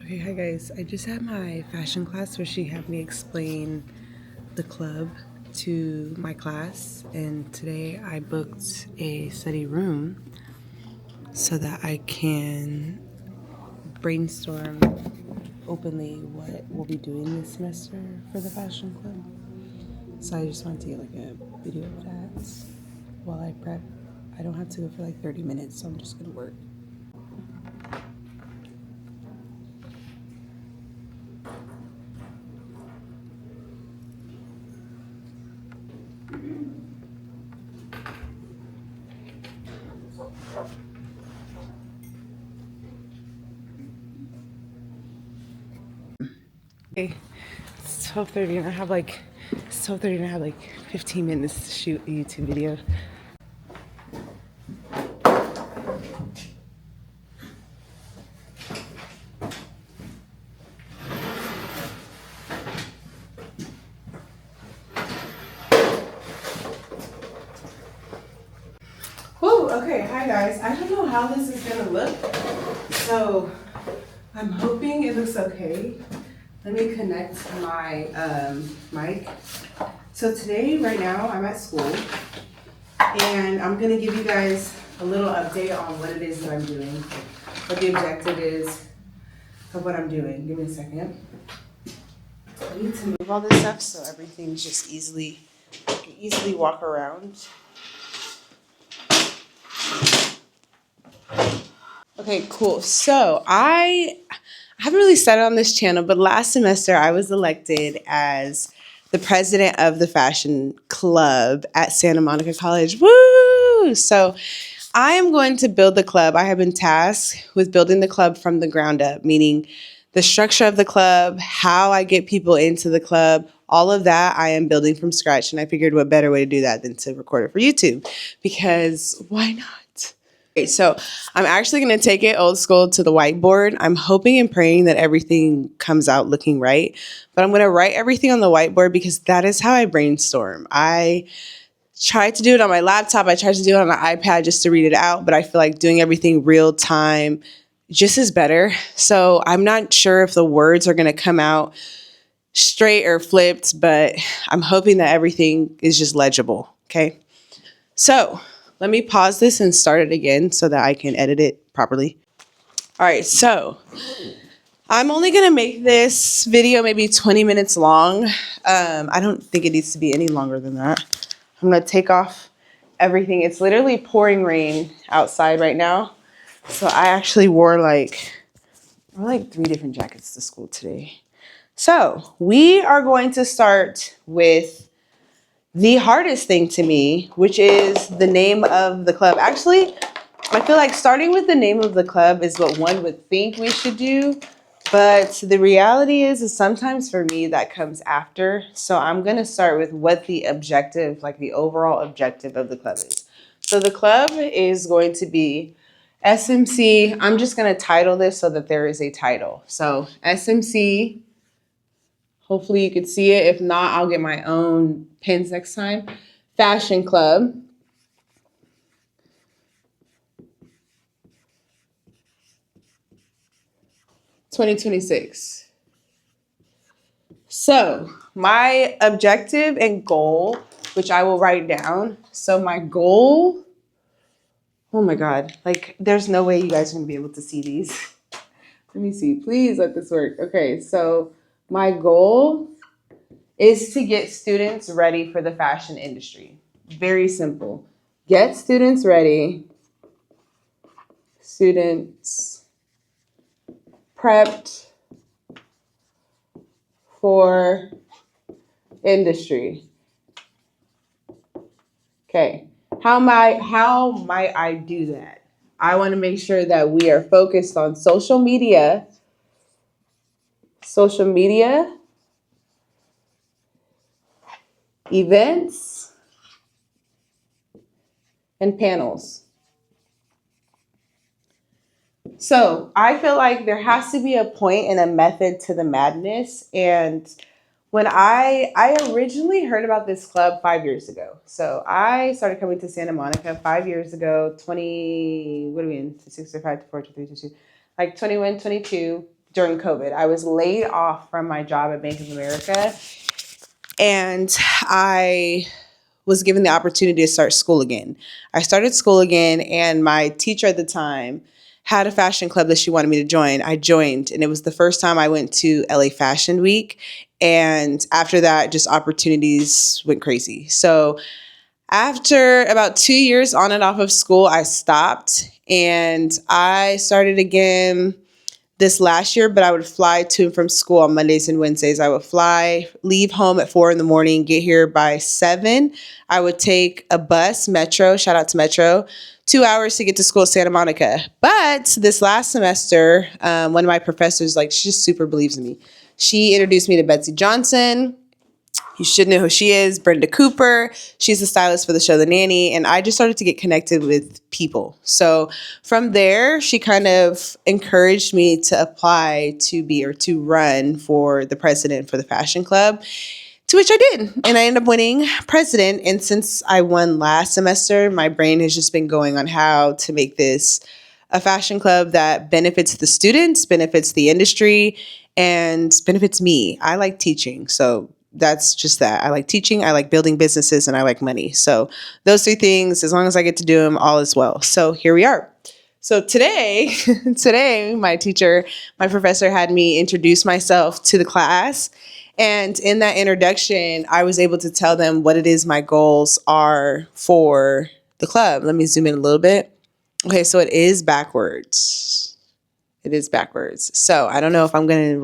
Okay, hi guys. I just had my fashion class where she had me explain the club to my class, and today I booked a study room so that I can brainstorm openly what we'll be doing this semester for the fashion club. So I just wanted to get like a video of that while I prep. I don't have to go for like 30 minutes, so I'm just gonna work. Okay, it's 12:30 and I have like 15 minutes to shoot a YouTube video. Whoa, okay, hi guys. I don't know how this is gonna look, so I'm hoping it looks okay. Let me connect my mic. So today, right now, I'm at school, and I'm gonna give you guys a little update on what it is that I'm doing, what the objective is of what I'm doing. Give me a second. I need to move all this stuff so everything's just easily walk around. Okay, cool. So I haven't really said it on this channel, but last semester I was elected as the president of the fashion club at Santa Monica College. Woo! So I am going to build the club. I have been tasked with building the club from the ground up, meaning the structure of the club, how I get people into the club, all of that I am building from scratch. And I figured what better way to do that than to record it for YouTube, because why not? So I'm actually going to take it old school to the whiteboard. I'm hoping and praying that everything comes out looking right, but I'm going to write everything on the whiteboard because that is how I brainstorm. I tried to do it on my laptop. I tried to do it on an iPad just to read it out, but I feel like doing everything real time just is better. So I'm not sure if the words are going to come out straight or flipped, but I'm hoping that everything is just legible. Okay. So let me pause this and start it again so that I can edit it properly. All right, so I'm only gonna make this video maybe 20 minutes long. I don't think it needs to be any longer than that. I'm gonna take off everything. It's literally pouring rain outside right now. So I actually wore like 3 different jackets to school today. So we are going to start with the hardest thing to me, which is the name of the club. Actually, I feel like starting with the name of the club is what one would think we should do, but the reality is sometimes for me that comes after. So I'm going to start with what the objective, like the overall objective of the club is. So the club is going to be SMC. I'm just going to title this so that there is a title. So SMC. Hopefully you could see it. If not, I'll get my own pins next time. Fashion Club. (2026). So my objective and goal, which I will write down. So my goal, oh my God, like there's no way you guys are gonna be able to see these. Let me see, please let this work. Okay, so my goal is to get students ready for the fashion industry. Very simple. Get students ready. Students prepped for industry. Okay. How might I do that? I want to make sure that we are focused on social media, events, and panels. So I feel like there has to be a point and a method to the madness. And when I originally heard about this club 5 years ago. So I started coming to Santa Monica 5 years ago, 20, what are we in? 6, 5, 4, 3, 2, 2. Like 21, 22, during COVID. I was laid off from my job at Bank of America, and I was given the opportunity to start school again. I started school again, and my teacher at the time had a fashion club that she wanted me to join. I joined, and it was the first time I went to LA Fashion Week. And after that, just opportunities went crazy. So after about 2 years on and off of school, I stopped and I started again this last year, but I would fly to and from school on Mondays and Wednesdays. I would fly, leave home at 4 a.m, get here by 7. I would take a bus, Metro, shout out to Metro, 2 hours to get to school at Santa Monica. But this last semester, one of my professors, like, she just super believes in me. She introduced me to Betsy Johnson. You should know who she is, Brenda Cooper. She's the stylist for the show The Nanny. And I just started to get connected with people. So from there, she kind of encouraged me to apply to run for the president for the fashion club, to which I did. And I ended up winning president. And since I won last semester, my brain has just been going on how to make this a fashion club that benefits the students, benefits the industry, and benefits me. I like teaching. So that's just that. I like teaching, I like building businesses, and I like money. So those three things, as long as I get to do them, all is well. So here we are. So today, my professor had me introduce myself to the class. And in that introduction, I was able to tell them what it is my goals are for the club. Let me zoom in a little bit. Okay, so it is backwards. It is backwards. So I don't know if I'm going to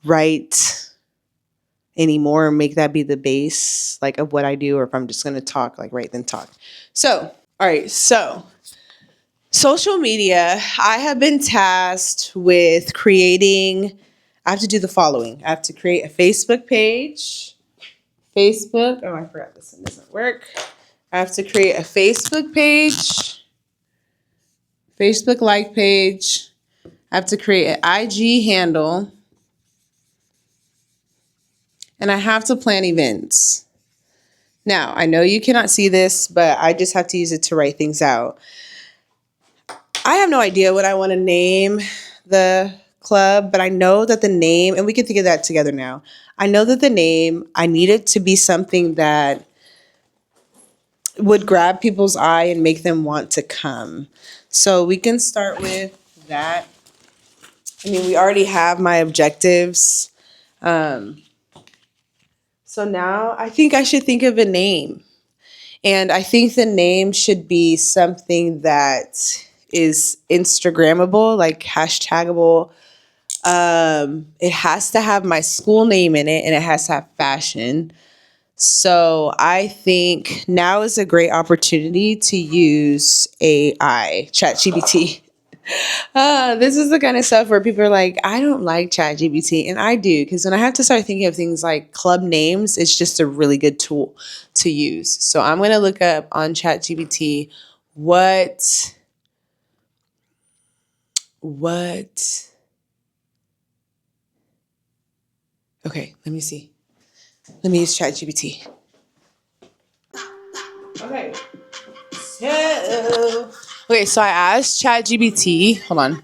write anymore and make that be the base, like, of what I do, or if I'm just going to talk, like, write then talk. So, all right. So social media, I have been tasked with creating, I have to do the following. I have to create a Facebook page. Oh, I forgot this one doesn't work. I have to create a Facebook page, Facebook like page. I have to create an IG handle. And I have to plan events. Now, I know you cannot see this, but I just have to use it to write things out. I have no idea what I want to name the club, but I know that the name, and we can think of that together now. I know that the name, I need it to be something that would grab people's eye and make them want to come. So we can start with that. I mean, we already have my objectives. So now I think I should think of a name. And I think the name should be something that is Instagrammable, like hashtagable. It has to have my school name in it, and it has to have fashion. So I think now is a great opportunity to use AI, ChatGPT. This is the kind of stuff where people are like, I don't like ChatGPT, and I do, because when I have to start thinking of things like club names, it's just a really good tool to use. So I'm going to look up on ChatGPT what. Okay, let me see. Let me use ChatGPT. So I asked ChatGPT. Hold on.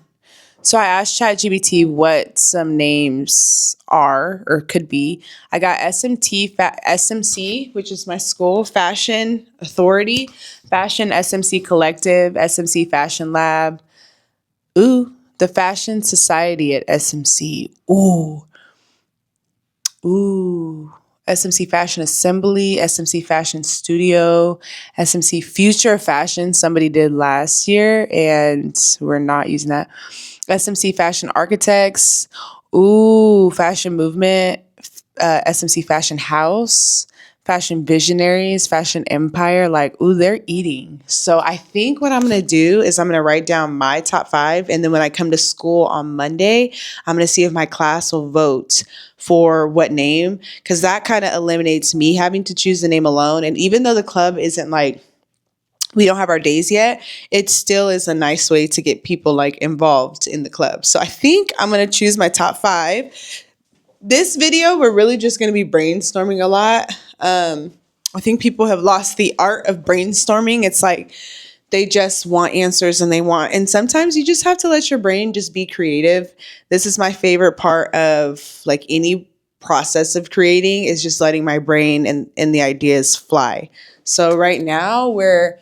So I asked ChatGPT what some names are or could be. I got SMC, which is my school, Fashion Authority, Fashion SMC Collective, SMC Fashion Lab. Ooh, the Fashion Society at SMC. Ooh. SMC Fashion Assembly, SMC Fashion Studio, SMC Future Fashion. Somebody did last year, and we're not using that. SMC Fashion Architects. Fashion Movement. SMC Fashion House. Fashion Visionaries, Fashion Empire. Like, they're eating. So I think what I'm going to do is I'm going to write down my top 5. And then when I come to school on Monday, I'm going to see if my class will vote for what name, because that kind of eliminates me having to choose the name alone. And even though the club isn't like, we don't have our days yet, it still is a nice way to get people like involved in the club. So I think I'm going to choose my top 5. This video, we're really just going to be brainstorming a lot. I think people have lost the art of brainstorming. It's like they just want answers and sometimes you just have to let your brain just be creative. This is my favorite part of like any process of creating, is just letting my brain and the ideas fly. So right now we're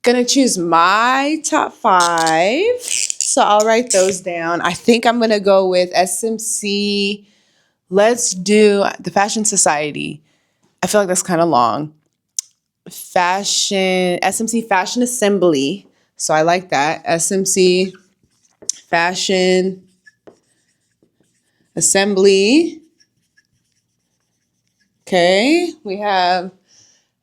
gonna choose my top 5. So I'll write those down. I think I'm gonna go with SMC. Let's do the Fashion Society. I feel like that's kind of long. SMC Fashion Assembly. So I like that. SMC Fashion Assembly. Okay, we have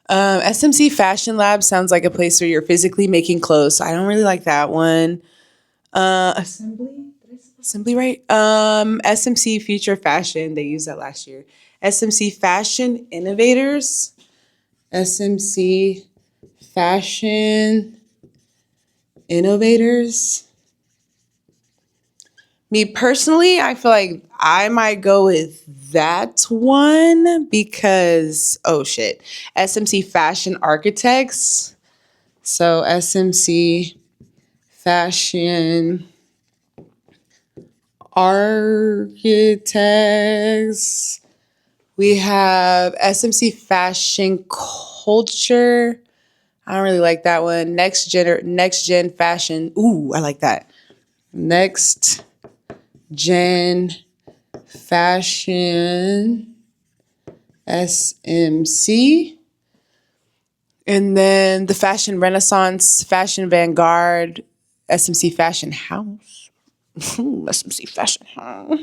SMC Fashion Lab. Sounds like a place where you're physically making clothes. So I don't really like that one. Assembly? Did I say assembly right? SMC Future Fashion. They used that last year. SMC Fashion Innovators. SMC Fashion Innovators. Me personally, I feel like I might go with that one because, oh shit, SMC Fashion Architects. So SMC Fashion Architects. We have SMC Fashion Culture. I don't really like that one. Next gen fashion. Ooh, I like that. Next gen fashion SMC. And then the Fashion Renaissance, Fashion Vanguard, SMC Fashion House. SMC Fashion House.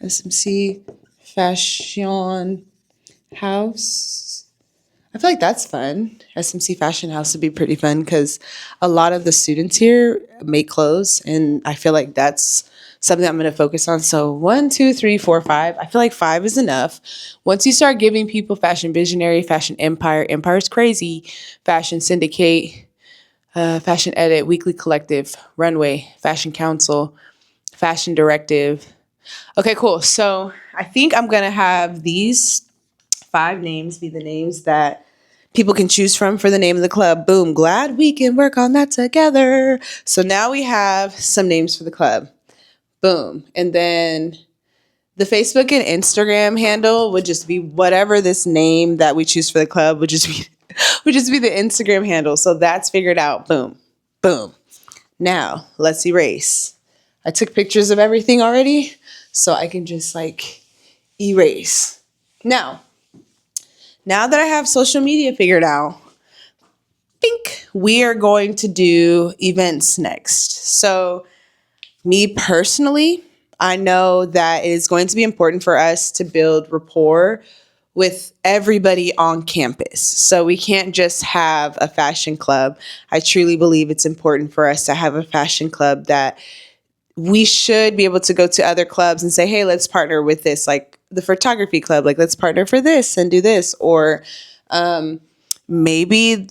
SMC Fashion House. I feel like that's fun. SMC Fashion House would be pretty fun because a lot of the students here make clothes, and I feel like that's something I'm going to focus on. So 1, 2, 3, 4, 5. I feel like 5 is enough. Once you start giving people Fashion Visionary, Fashion Empire, Empire's crazy, Fashion Syndicate, Fashion Edit, Weekly Collective, Runway, Fashion Council, Fashion Directive. Okay, cool. So I think I'm going to have these 5 names be the names that people can choose from for the name of the club. Boom. Glad we can work on that together. So now we have some names for the club. Boom. And then the Facebook and Instagram handle would just be whatever this name that we choose for the club would just be the Instagram handle. So that's figured out. Boom. Boom. Now let's erase. I took pictures of everything already, so I can just like erase. Now that I have social media figured out, we are going to do events next. So me personally, I know that it is going to be important for us to build rapport with everybody on campus. So we can't just have a fashion club. I truly believe it's important for us to have a fashion club that we should be able to go to other clubs and say, hey, let's partner with this, like the photography club, like let's partner for this and do this. Or maybe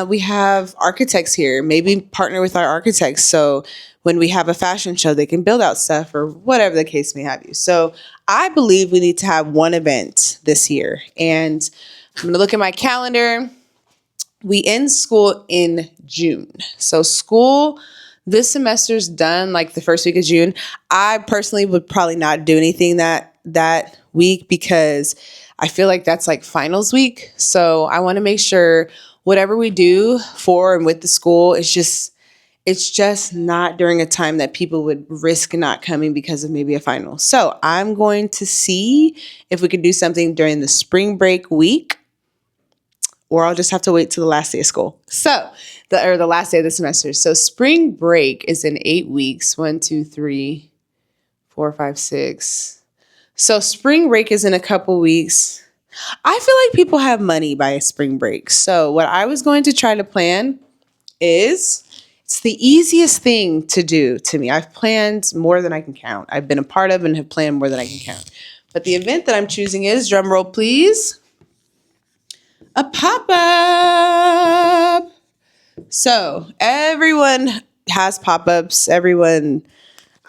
we have architects here, maybe partner with our architects. So when we have a fashion show, they can build out stuff or whatever the case may have you. So I believe we need to have one event this year. And I'm going to look at my calendar. We end school in June. So school this semester's done like the first week of June. I personally would probably not do anything that week because I feel like that's like finals week. So I want to make sure whatever we do for and with the school is it's just not during a time that people would risk not coming because of maybe a final. So I'm going to see if we can do something during the spring break week, or I'll just have to wait till the last day of school. So the last day of the semester. So spring break is in 8 weeks. 1, 2, 3, 4, 5, 6. So spring break is in a couple weeks. I feel like people have money by spring break. So what I was going to try to plan is, it's the easiest thing to do to me. I've planned more than I can count. I've been a part of and have planned more than I can count. But the event that I'm choosing is, drum roll please, a pop-up. So everyone has pop-ups. Everyone,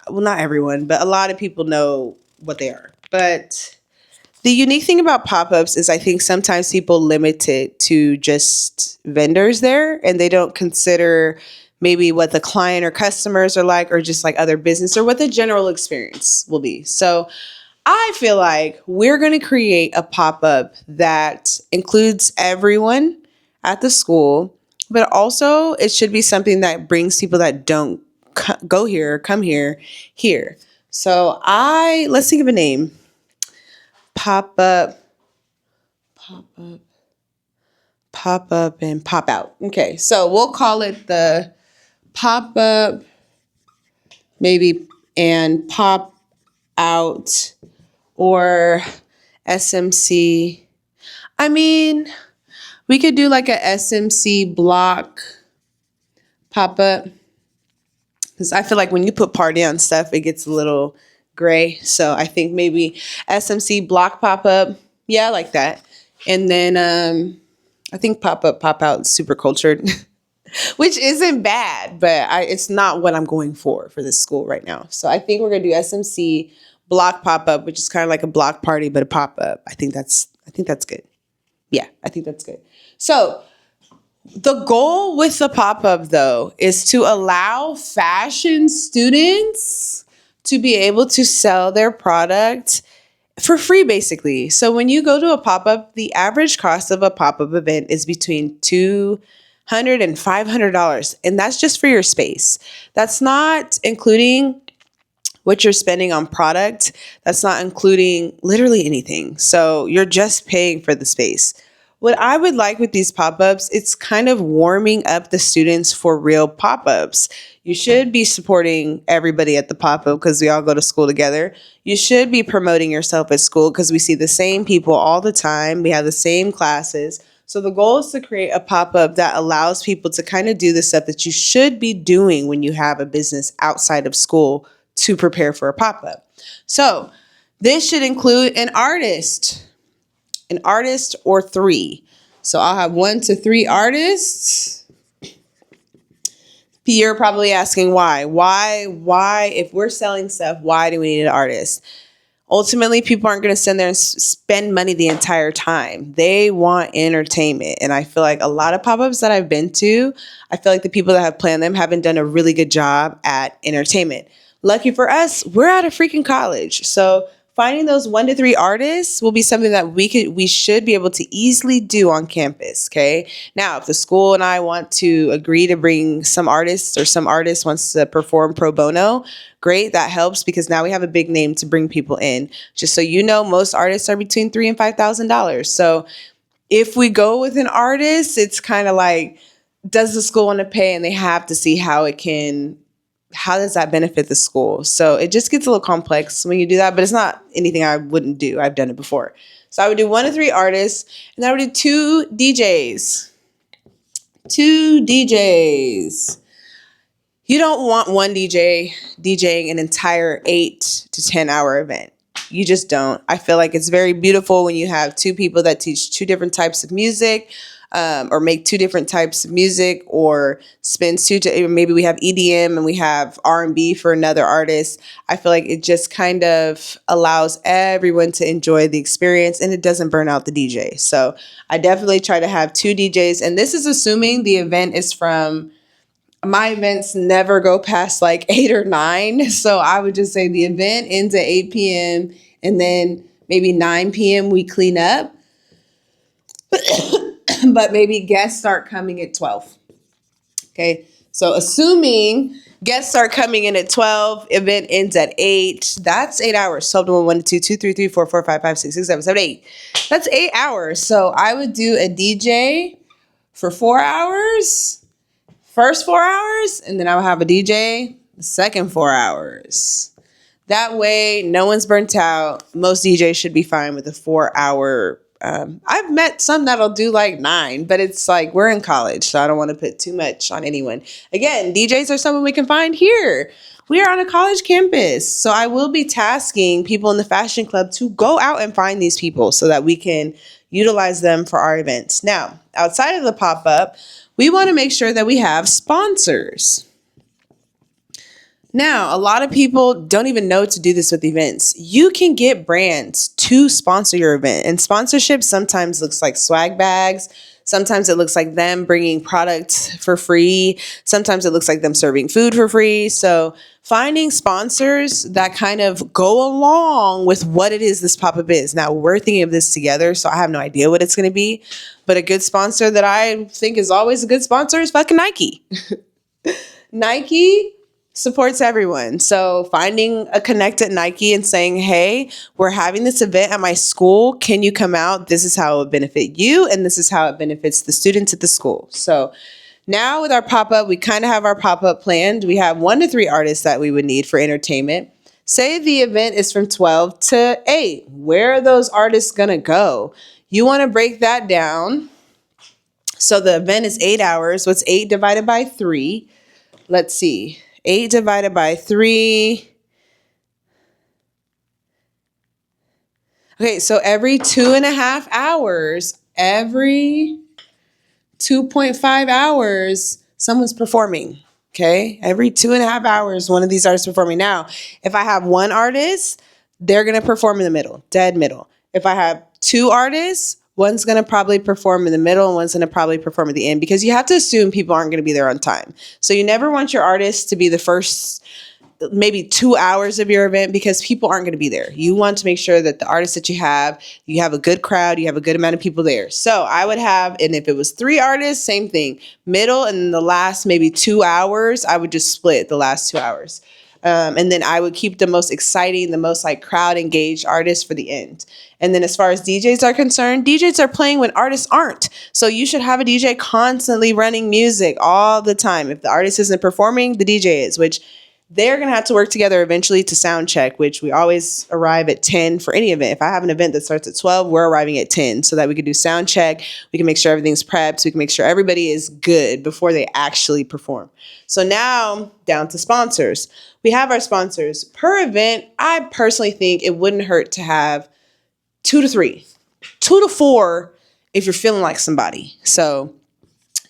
well, not everyone, but a lot of people know what they are. But The unique thing about pop-ups is I think sometimes people limit it to just vendors there and they don't consider maybe what the client or customers are like or just like other business or what the general experience will be. So I feel like we're going to create a pop-up that includes everyone at the school, but also it should be something that brings people that don't go here, come here. So let's think of a name. Pop up, pop up, pop up, and pop out. Okay, so we'll call it the pop up, maybe, and pop out, or SMC. I mean, we could do like a SMC block pop up because I feel like when you put party on stuff, it gets a little gray. So I think maybe SMC block pop up. Yeah, I like that. And then I think pop up, pop out, super cultured, which isn't bad, but it's not what I'm going for this school right now. So I think we're gonna do SMC block pop up, which is kind of like a block party but a pop up. I think that's good. Yeah, I think that's good. So the goal with the pop up though is to allow fashion students to be able to sell their product for free, basically. So when you go to a pop-up, the average cost of a pop-up event is between $200 and $500. And that's just for your space. That's not including what you're spending on product. That's not including literally anything. So you're just paying for the space. What I would like with these pop-ups, it's kind of warming up the students for real pop-ups. You should be supporting everybody at the pop-up because we all go to school together. You should be promoting yourself at school because we see the same people all the time. We have the same classes. So the goal is to create a pop-up that allows people to kind of do the stuff that you should be doing when you have a business outside of school to prepare for a pop-up. So this should include an artist or three. So I'll have 1 to 3 artists. You're probably asking why? Why, if we're selling stuff, why do we need an artist? Ultimately, people aren't going to sit there and spend money the entire time. They want entertainment. And I feel like a lot of pop-ups that I've been to, I feel like the people that have planned them haven't done a really good job at entertainment. Lucky for us, we're out of freaking college. So finding those 1 to 3 artists will be something that we should be able to easily do on campus, okay? Now, if the school and I want to agree to bring some artists or some artist wants to perform pro bono, great, that helps because now we have a big name to bring people in. Just so you know, most artists are between $3,000 and $5,000. So if we go with an artist, it's kind of like, does the school want to pay? And they have to see how does that benefit the school? So it just gets a little complex when you do that, but it's not anything I wouldn't do. I've done it before. So I would do 1 to 3 artists, and I would do 2 DJs. 2 DJs. You don't want one DJ DJing an entire 8 to 10 hour event. You just don't. I feel like it's very beautiful when you have 2 people that teach 2 different types of music, or make 2 different types of music, or maybe we have EDM and we have R&B for another artist. I feel like it just kind of allows everyone to enjoy the experience and it doesn't burn out the DJ. So I definitely try to have 2 DJs, and this is assuming the event is from. My events never go past like 8 or 9. So I would just say the event ends at 8 p.m. and then maybe 9 p.m. we clean up. But maybe guests start coming at 12. Okay. So assuming guests start coming in at 12, event ends at 8. That's 8 hours. 12 to 1, 1 to 2, 2, 3, 3, 4, 4, 5, 5, 6, 6, 7, 7, 8. That's 8 hours. So I would do a DJ for 4 hours. First 4 hours, and then I will have a DJ the second 4 hours. That way, no one's burnt out. Most DJs should be fine with a 4-hour. I've met some that'll do like 9, but it's like we're in college, so I don't want to put too much on anyone. Again, DJs are someone we can find here. We are on a college campus, so I will be tasking people in the fashion club to go out and find these people so that we can utilize them for our events. Now, outside of the pop-up, we want to make sure that we have sponsors. Now, a lot of people don't even know to do this with events. You can get brands to sponsor your event. And sponsorship sometimes looks like swag bags. Sometimes it looks like them bringing products for free. Sometimes it looks like them serving food for free. So finding sponsors that kind of go along with what it is this pop-up is. Now, we're thinking of this together, so I have no idea what it's going to be. But a good sponsor that I think is always a good sponsor is fucking Nike. Nike supports everyone. So finding a connect at Nike and saying, hey, we're having this event at my school. Can you come out? This is how it would benefit you, and this is how it benefits the students at the school. So now with our pop-up, we kind of have our pop-up planned. We have 1 to 3 artists that we would need for entertainment. Say the event is from 12 to 8. Where are those artists going to go? You want to break that down. So the event is 8 hours. What's 8 divided by 3? Let's see. 8 divided by 3. Okay, so every 2.5 hours, every 2.5 hours, someone's performing. Okay, every 2.5 hours, one of these artists performing. Now, if I have one artist, they're going to perform in the middle, dead middle. If I have 2 artists, one's going to probably perform in the middle and one's going to probably perform at the end, because you have to assume people aren't going to be there on time. So you never want your artist to be the first maybe 2 hours of your event, because people aren't going to be there. You want to make sure that the artists that you have a good crowd, you have a good amount of people there. So I would have, and if it was 3 artists, same thing, middle and the last maybe 2 hours, I would just split the last 2 hours. And then I would keep the most exciting, the most like crowd engaged artists for the end. And then as far as DJs are concerned, DJs are playing when artists aren't. So you should have a DJ constantly running music all the time. If the artist isn't performing, the DJ is, which they're going to have to work together eventually to sound check, which we always arrive at 10 for any event. If I have an event that starts at 12, we're arriving at 10 so that we can do sound check. We can make sure everything's prepped. We can make sure everybody is good before they actually perform. So now down to sponsors. We have our sponsors per event. I personally think it wouldn't hurt to have 2 to 3, 2 to 4 if you're feeling like somebody. So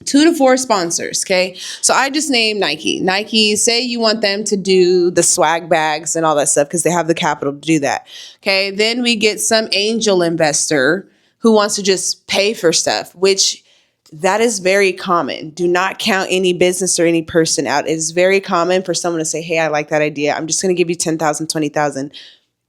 2 to 4 sponsors, okay? So I just named Nike. Nike, say you want them to do the swag bags and all that stuff because they have the capital to do that, okay? Then we get some angel investor who wants to just pay for stuff, which that is very common. Do not count any business or any person out. It is very common for someone to say, hey, I like that idea. I'm just going to give you 10,000, 20,000.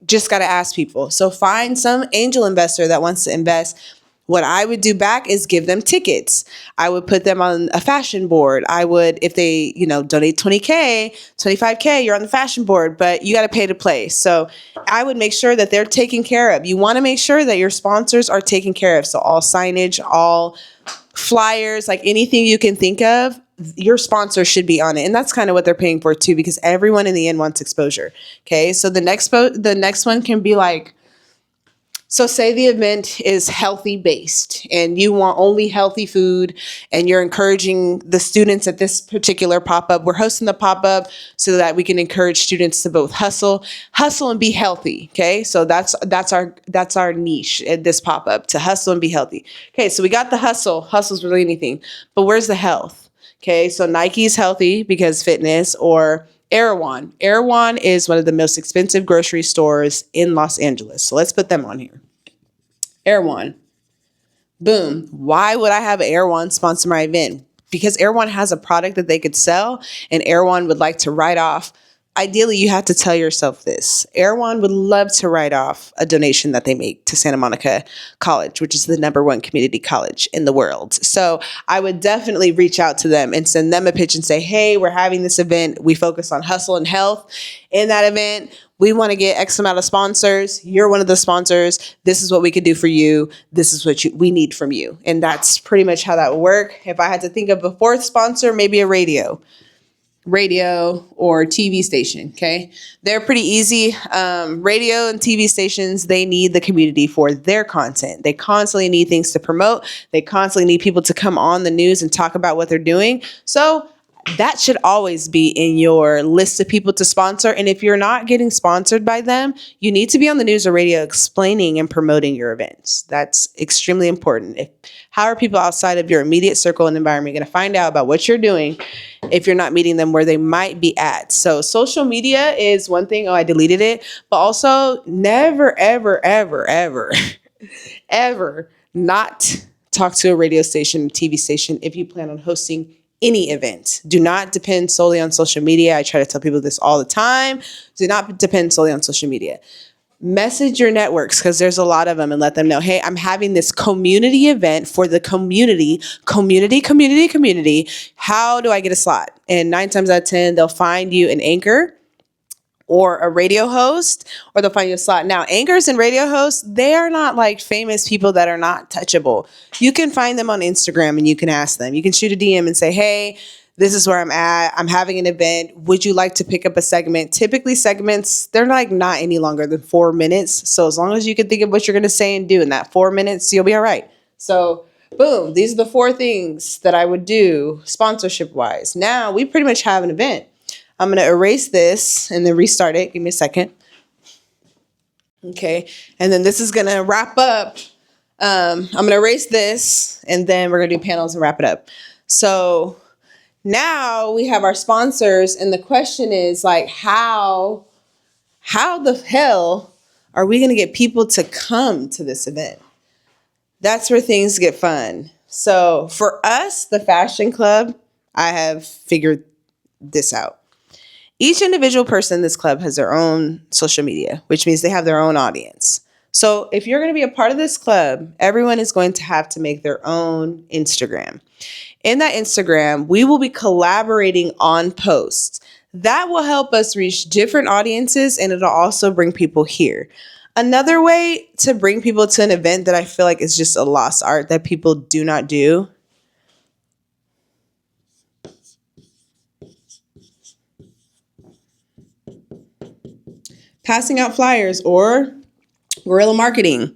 Just got to ask people. So find some angel investor that wants to invest. What I would do back is give them tickets. I would put them on a fashion board. I would, if they, donate 20K, 25K, you're on the fashion board, but you got to pay to play. So I would make sure that they're taken care of. You want to make sure that your sponsors are taken care of. So all signage, all flyers, like anything you can think of, your sponsor should be on it. And that's kind of what they're paying for too, because everyone in the end wants exposure. Okay. So the next one can be like, so say the event is healthy based and you want only healthy food and you're encouraging the students at this particular pop-up. We're hosting the pop-up so that we can encourage students to both hustle and be healthy. Okay. So that's our niche at this pop-up, to hustle and be healthy. Okay. So we got the hustle. Hustle's really anything, but where's the health? Okay. So Nike's healthy because fitness, or Erewhon. Erewhon is one of the most expensive grocery stores in Los Angeles. So let's put them on here. Erewhon. Boom. Why would I have Erewhon sponsor my event? Because Erewhon has a product that they could sell and Erewhon would like to write off. Ideally, you have to tell yourself this. Erewhon would love to write off a donation that they make to Santa Monica College, which is the #1 community college in the world. So I would definitely reach out to them and send them a pitch and say, hey, we're having this event. We focus on hustle and health in that event. We want to get X amount of sponsors. You're one of the sponsors. This is what we could do for you. This is what we need from you. And that's pretty much how that would work. If I had to think of a 4th sponsor, maybe a radio or TV station. Okay. They're pretty easy. Radio and TV stations, they need the community for their content. They constantly need things to promote. They constantly need people to come on the news and talk about what they're doing. So that should always be in your list of people to sponsor. And if you're not getting sponsored by them, you need to be on the news or radio explaining and promoting your events. That's extremely important. How are people outside of your immediate circle and environment going to find out about what you're doing if you're not meeting them where they might be at? So social media is one thing. Oh, I deleted it. But also never, ever, ever, ever, ever not talk to a radio station, TV station if you plan on hosting any event. Do not depend solely on social media. I try to tell people this all the time. Do not depend solely on social media. Message your networks, because there's a lot of them, and let them know, hey, I'm having this community event for the community. How do I get a slot? And 9 times out of 10, they'll find you an anchor or a radio host, or they'll find you a slot. Now, anchors and radio hosts, they are not like famous people that are not touchable. You can find them on Instagram and you can ask them. You can shoot a DM and say, hey, this is where I'm at. I'm having an event. Would you like to pick up a segment? Typically segments, they're like not any longer than 4 minutes. So as long as you can think of what you're going to say and do in that 4 minutes, you'll be all right. So boom, these are the 4 things that I would do sponsorship wise. Now we pretty much have an event. I'm going to erase this and then restart it. Give me a second. Okay. And then this is going to wrap up. I'm going to erase this and then we're going to do panels and wrap it up. So now we have our sponsors, and the question is like, how the hell are we going to get people to come to this event? That's where things get fun. So for us, the Fashion Club, I have figured this out. Each individual person in this club has their own social media, which means they have their own audience. So if you're going to be a part of this club, everyone is going to have to make their own Instagram. In that Instagram, we will be collaborating on posts. That will help us reach different audiences, and it'll also bring people here. Another way to bring people to an event that I feel like is just a lost art that people do not do passing out flyers or guerrilla marketing.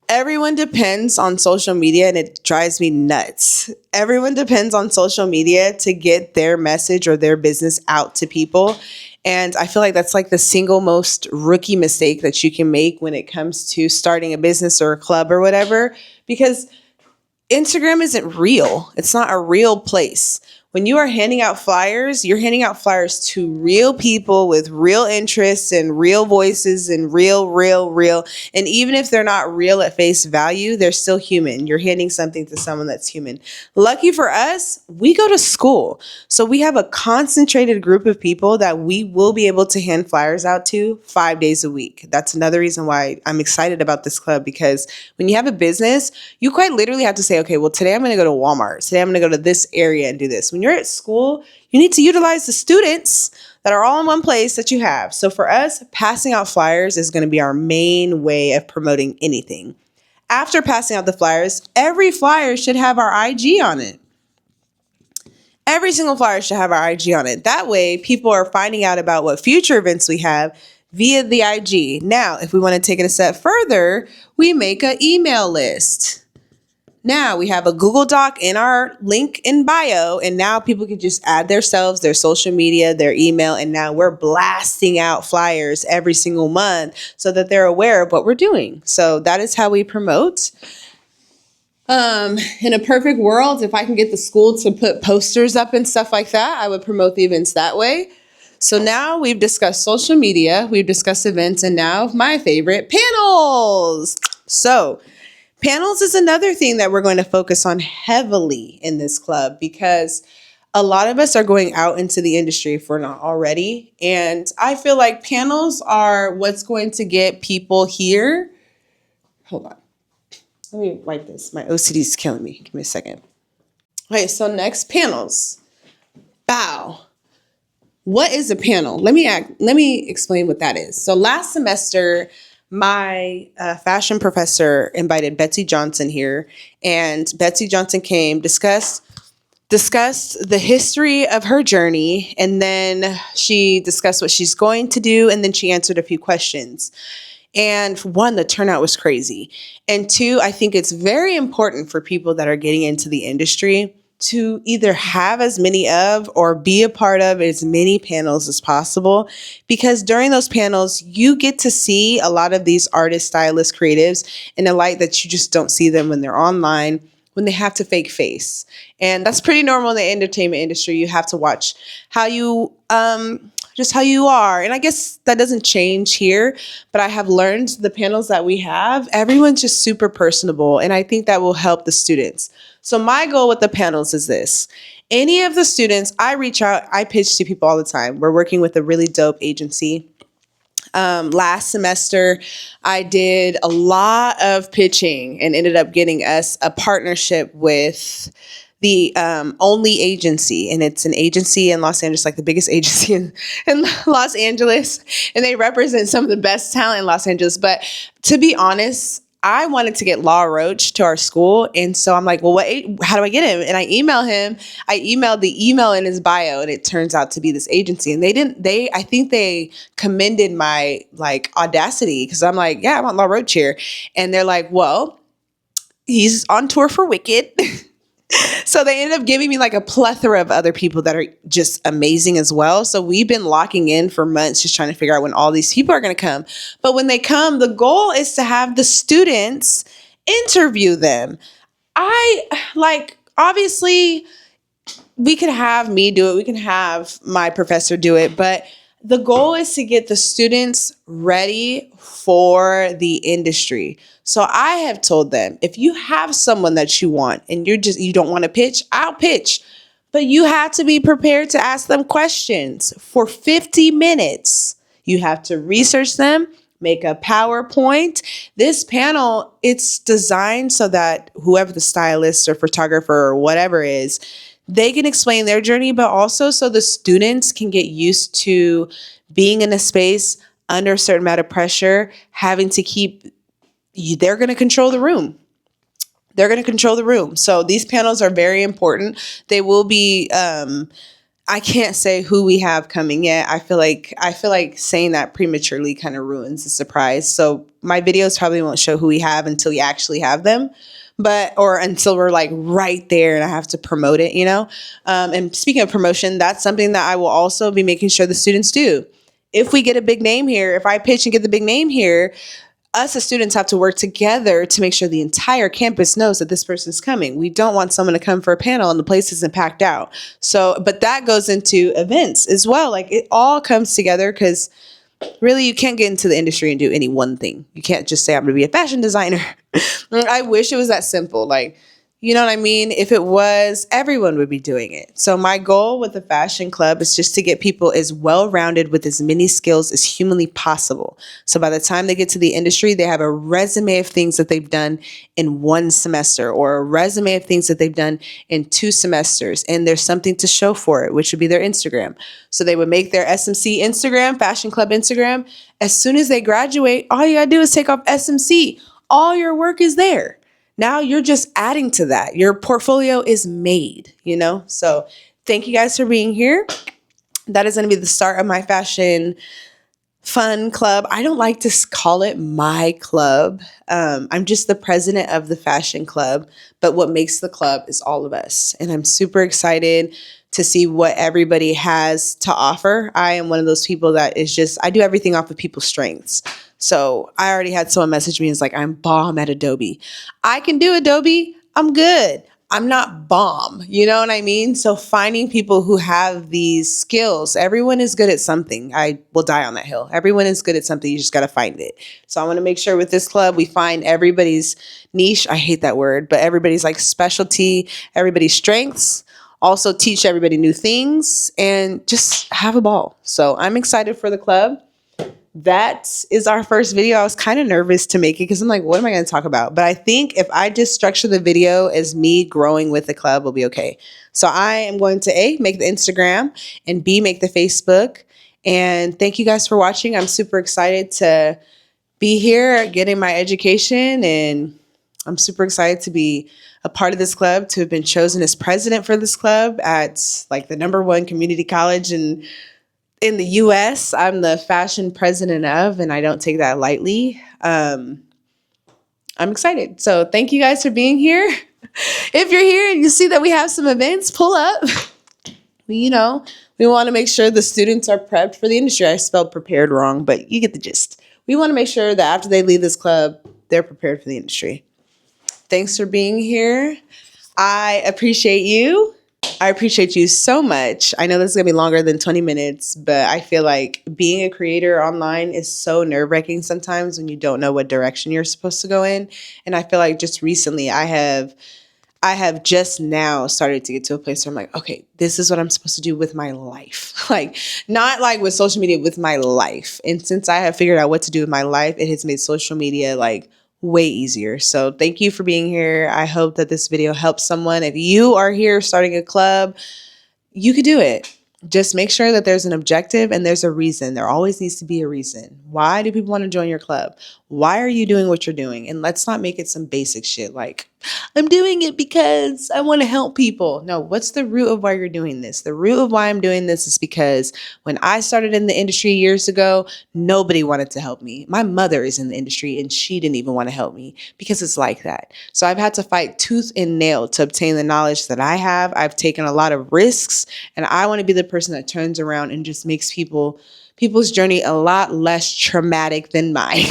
Everyone depends on social media, and it drives me nuts. Everyone depends on social media to get their message or their business out to people. And I feel like that's like the single most rookie mistake that you can make when it comes to starting a business or a club or whatever, because Instagram isn't real. It's not a real place. When you are handing out flyers, you're handing out flyers to real people with real interests and real voices and real. And even if they're not real at face value, they're still human. You're handing something to someone that's human. Lucky for us, we go to school. So we have a concentrated group of people that we will be able to hand flyers out to 5 days a week. That's another reason why I'm excited about this club, because when you have a business, you quite literally have to say, okay, well, today I'm going to go to Walmart. Today I'm going to go to this area and do this. When you're at school, you need to utilize the students that are all in one place that you have. So for us, passing out flyers is going to be our main way of promoting anything. After passing out the flyers, every flyer should have our IG on it. Every single flyer should have our IG on it. That way, people are finding out about what future events we have via the IG. Now, if we want to take it a step further, we make an email list. Now we have a Google Doc in our link in bio, and now people can just add themselves, their social media, their email, and now we're blasting out flyers every single month so that they're aware of what we're doing. So that is how we promote. In a perfect world, if I can get the school to put posters up and stuff like that, I would promote the events that way. So now we've discussed social media, we've discussed events, and now my favorite, panels. So panels is another thing that we're going to focus on heavily in this club, because a lot of us are going out into the industry if we're not already. And I feel like panels are what's going to get people here. Hold on. Let me wipe this. My OCD is killing me. Give me a second. Okay, so next, panels. Bow. What is a panel? Let me explain what that is. So last semester, my fashion professor invited Betsy Johnson here, and Betsy Johnson came, discussed the history of her journey, and then she discussed what she's going to do, and then she answered a few questions. And one, the turnout was crazy. And two, I think it's very important for people that are getting into the industry to either have as many of or be a part of as many panels as possible, because during those panels you get to see a lot of these artists, stylists, creatives in a light that you just don't see them when they're online, when they have to fake face. And that's pretty normal in the entertainment industry. You have to watch how you just how you are. And I guess that doesn't change here, but I have learned the panels that we have, everyone's just super personable, and I think that will help the students. So my goal with the panels is this. Any of the students, I reach out, I pitch to people all the time. We're working with a really dope agency. Last semester, I did a lot of pitching and ended up getting us a partnership with the Only Agency. And it's an agency in Los Angeles, like the biggest agency in Los Angeles. And they represent some of the best talent in Los Angeles. But to be honest, I wanted to get Law Roach to our school. And so I'm like, well, how do I get him? And I email him. I emailed the email in his bio, and it turns out to be this agency. And I think they commended my like audacity, because I'm like, yeah, I want Law Roach here. And they're like, well, he's on tour for Wicked. So they ended up giving me like a plethora of other people that are just amazing as well. So we've been locking in for months, just trying to figure out when all these people are going to come. But when they come, the goal is to have the students interview them. Obviously, we could have me do it. We can have my professor do it. But the goal is to get the students ready for the industry. So I have told them, if you have someone that you want and you don't want to pitch, I'll pitch. But you have to be prepared to ask them questions for 50 minutes. You have to research them, make a PowerPoint. This panel, it's designed so that whoever the stylist or photographer or whatever is, they can explain their journey, but also so the students can get used to being in a space under a certain amount of pressure, having to they're going to control the room. They're going to control the room. So these panels are very important. They will be, I can't say who we have coming yet. I feel like saying that prematurely kind of ruins the surprise. So my videos probably won't show who we have until we actually have them. Or until we're like right there and I have to promote it, And speaking of promotion, that's something that I will also be making sure the students do. If we get a big name here, if I pitch and get the big name here, us as students have to work together to make sure the entire campus knows that this person's coming. We don't want someone to come for a panel and the place isn't packed out. So, but that goes into events as well. Like it all comes together, because really, you can't get into the industry and do any one thing. You can't just say, I'm going to be a fashion designer. I wish it was that simple. Like, you know what I mean? If it was, everyone would be doing it. So my goal with the fashion club is just to get people as well-rounded with as many skills as humanly possible. So by the time they get to the industry, they have a resume of things that they've done in one semester, or a resume of things that they've done in 2 semesters. And there's something to show for it, which would be their Instagram. So they would make their SMC Instagram, Fashion Club Instagram. As soon as they graduate, all you gotta do is take off SMC. All your work is there. Now you're just adding to that. Your portfolio is made, So thank you guys for being here. That is going to be the start of my fashion fun club. I don't like to call it my club. I'm just the president of the fashion club, but what makes the club is all of us. And I'm super excited to see what everybody has to offer. I am one of those people that I do everything off of people's strengths. So I already had someone message me and it's like, I'm bomb at Adobe. I can do Adobe. I'm good. I'm not bomb. You know what I mean? So finding people who have these skills, everyone is good at something. I will die on that hill. Everyone is good at something. You just got to find it. So I want to make sure with this club, we find everybody's niche. I hate that word, but everybody's like specialty, everybody's strengths. Also teach everybody new things and just have a ball. So I'm excited for the club. That is our first video. I was kind of nervous to make it because I'm like, what am I going to talk about? But I think if I just structure the video as me growing with the club, we'll be okay. So I am going to A, make the Instagram, and B, make the Facebook. And thank you guys for watching. I'm super excited to be here getting my education, and I'm super excited to be a part of this club, to have been chosen as president for this club at like the #1 community college in the US. I'm the fashion president of, and I don't take that lightly. I'm excited. So thank you guys for being here. If you're here and you see that we have some events, pull up. We want to make sure the students are prepped for the industry. I spelled prepared wrong, but you get the gist. We want to make sure that after they leave this club, they're prepared for the industry. Thanks for being here. I appreciate you. I appreciate you so much. I know this is going to be longer than 20 minutes, but I feel like being a creator online is so nerve-wracking sometimes when you don't know what direction you're supposed to go in. And I feel like just recently I have just now started to get to a place where I'm like, okay, this is what I'm supposed to do with my life. Like, not like with social media, with my life. And since I have figured out what to do with my life, it has made social media like way easier. So thank you for being here. I hope that this video helps someone. If you are here starting a club, you could do it. Just make sure that there's an objective and there's a reason. There always needs to be a reason. Why do people want to join your club? Why are you doing what you're doing? And let's not make it some basic shit like, I'm doing it because I want to help people. No, what's the root of why you're doing this? The root of why I'm doing this is because when I started in the industry years ago, nobody wanted to help me. My mother is in the industry and she didn't even want to help me because it's like that. So I've had to fight tooth and nail to obtain the knowledge that I have. I've taken a lot of risks, and I want to be the person that turns around and just makes people's journey a lot less traumatic than mine.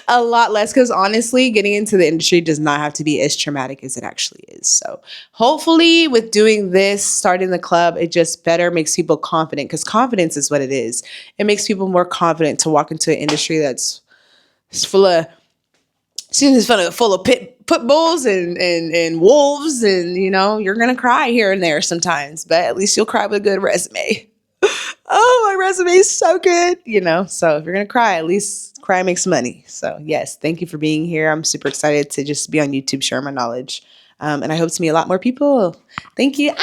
A lot less, because honestly, getting into the industry does not have to be as traumatic as it actually is. So hopefully with doing this, starting the club, it just better makes people confident, because confidence is what it is. It makes people more confident to walk into an industry that's full of pit bulls and wolves, and you're gonna cry here and there sometimes, but at least you'll cry with a good resume. Oh, my resume is so good, so if you're gonna cry, at least cry makes money. So yes, thank you for being here. I'm super excited to just be on YouTube sharing my knowledge, and I hope to meet a lot more people. Thank you.